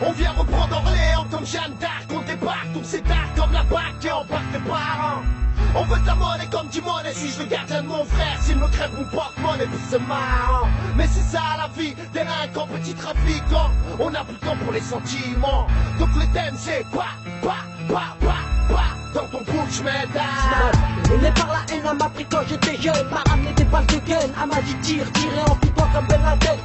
On vient reprendre Orléans comme Jeanne d'Arc. On débarque, on s'étarte comme la BAC et embarque tes parents. On veut de la monnaie comme du monnaie. Suis-je le gardien de mon frère? S'il me crève mon porte-monnaie, puis c'est marrant. Mais c'est ça la vie, délinquant, petit trafiquant. On n'a plus le temps pour les sentiments. Donc le thème c'est pas dans ton bouche, mesdames. On est par la haine, elle m'a pris quand j'étais jeune. M'a ramené des balles de gun, elle m'a dit tire, en toi comme Ben Laden.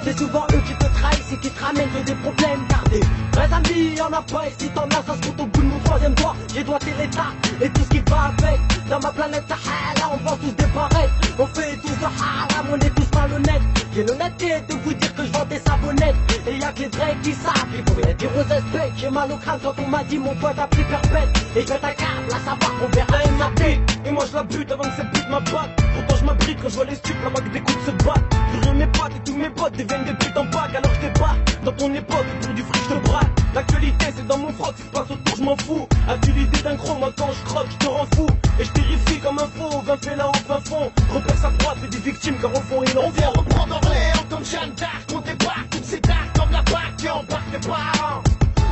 C'est souvent eux qui te trahissent et qui te ramènent que des problèmes. Gardez, vrais amis, y'en a pas. Et si t'en as, ça se compte au bout de mon troisième doigt. J'ai doigté l'état et tout ce qui va avec. Dans ma planète Sahara, on vend tous des barrettes. On fait tous le haram, on est tous malhonnêtes. J'ai l'honnêteté de vous dire que je vends des savonnettes. Et y'a que les vrais qui savent. Il faut bien dire aux espèces. J'ai mal au crâne quand on m'a dit mon pote a pris perpète. Et que ta carte, là ça va, on verra une ma bite. Et moi je la bute avant que cette bite m'abatte. Pourtant je m'abrite quand je vois les stupes là-bas que des coups se battent. J'aurais mes potes et tous mes potes deviennent des putes en bac. Alors je débarque dans ton époque pour du fric je te braque. L'actualité c'est dans mon froc, si se passe autour je m'en fous. As-tu l'idée d'un gros, moi quand je croque je te rends fou. Et je terrifie comme un faux, 20 fait là au fin fond. Repère sa droite et des victimes car au fond il en On vient reprendre Orléans comme Jeanne d'Arc. On débarque, on s'étarte comme la BAC et embarque tes parents.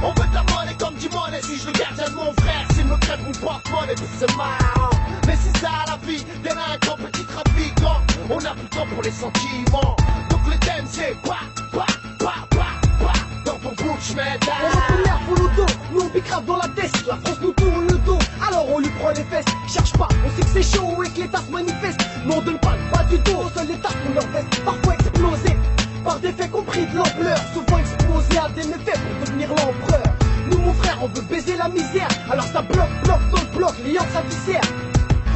On veut de la monnaie comme du monnaie. Suis-je le gardien de mon frère? S'il me crève mon porte-monnaie, puis c'est marrant. Mais c'est ça la vie, délinquant, petit trafiquant. On n'a plus le temps pour les sentiments. Donc le thème c'est dans ton bouche, mesdames. On retourne full auto, nous on bicrave dans la tête. La France nous tourne le dos, alors on lui prend les fesses. Cherche pas, on sait que c'est chaud et que l'État se manifeste. Mais on donne pas le bas du dos, seul l'État pour leur veste. Parfois explosé, par des faits compris de l'ampleur. Souvent exposé à des méfaits pour devenir l'empereur. Nous mon frère, on veut baiser la misère. Alors ça bloque dans le bloc, liant sa viscère.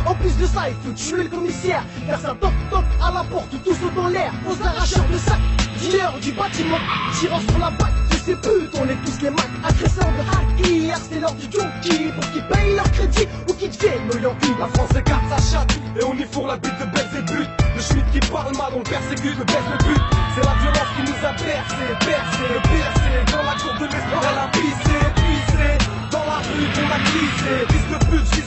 En plus de ça, il faut tuer le commissaire. Car ça toque à la porte, tout saute dans l'air. Aux arracheurs de sac, dealers du bâtiment, tirant sur la bague de ces putes, on est tous les macs. Agresseurs de hack, hier c'est l'heure du junkie. Pour qu'ils payent leur crédit ou qu'ils deviennent nos Yankees. La France écarte sa chatte et on y fourre la bite de Belzébuth. Le Schmitt qui parle mal, on le persécute, le baisse le but. C'est la violence qui nous a bercé. Dans la cour de l'espoir, elle a pissé. Dans la rue, on a glissé. Fils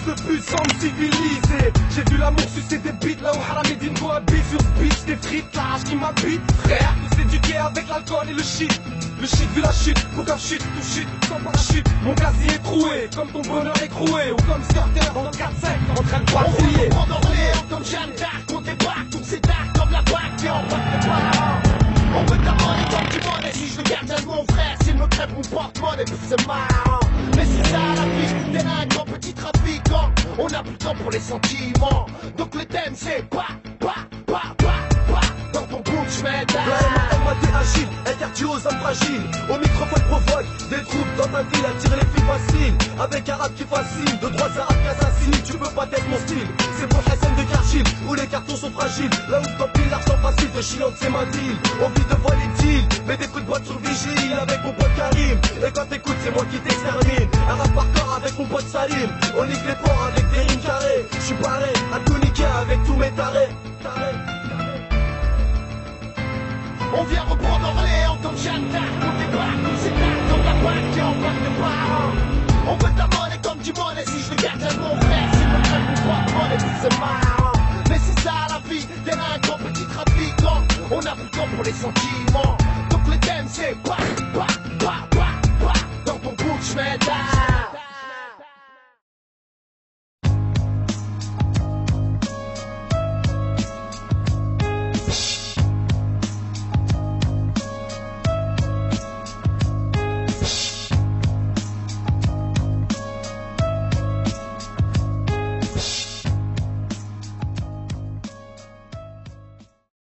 de pute, sans me civiliser. J'ai vu l'amour sucer des bites là où Haram et Din cohabitent. Sur ce beach, des frites, la hache qui m'habite. Frère, tous éduqués avec l'alcool et le shit. Le shit vu la chute, pourquoi chute, tout chute, sans parachute. Mon casier est troué, comme ton bonheur écroué. Ou comme Skirter dans le 4-5, en train de patrouiller. On veut Orléans comme Jeanne d'Arc. On débarque, on s'étarte comme la BAC et embarque tes parents. On veut de la monnaie comme du monnaie. Suis-je le gardien de mon frère? S'il me crève mon porte-monnaie, puis c'est marrant. Mais c'est ça la vie, délinquant, petit trafiquant. On n'a plus le temps pour les sentiments. Donc le thème c'est dans ton bouche, mesdames. Elle m'a dit agile, interdit aux hommes fragiles. Au microphone provoque des troupes dans ta ville. Elle tire les filles faciles, avec arabe qui fascine. De droits arabes qui assassinent, tu peux pas être mon style. C'est pour Hassan de Karchil, où les cartons sont fragiles. Là où t'empiles l'argent facile, de chiante c'est ma deal. On vit de voler deal, mais des coups de boîte sur vigile. Avec mon pote Karim, et quand t'écoutes c'est moi qui t'extermine. Un rap par corps avec mon pote Salim. On nique les ports avec des rimes carrées. J'suis barré, à tout niquer avec tous mes tarés. On vient reprendre Orléans comme Jeanne d'Arc. On débarque, on s'étarte comme la BAC et embarque tes parents. On veut de la monnaie comme du monnaie. Suis-je le gardien de mon frère? S'il me crève mon porte-monnaie, puis c'est marrant. Mais c'est ça la vie, délinquant, petit trafiquant. On n'a plus le temps pour les sentiments.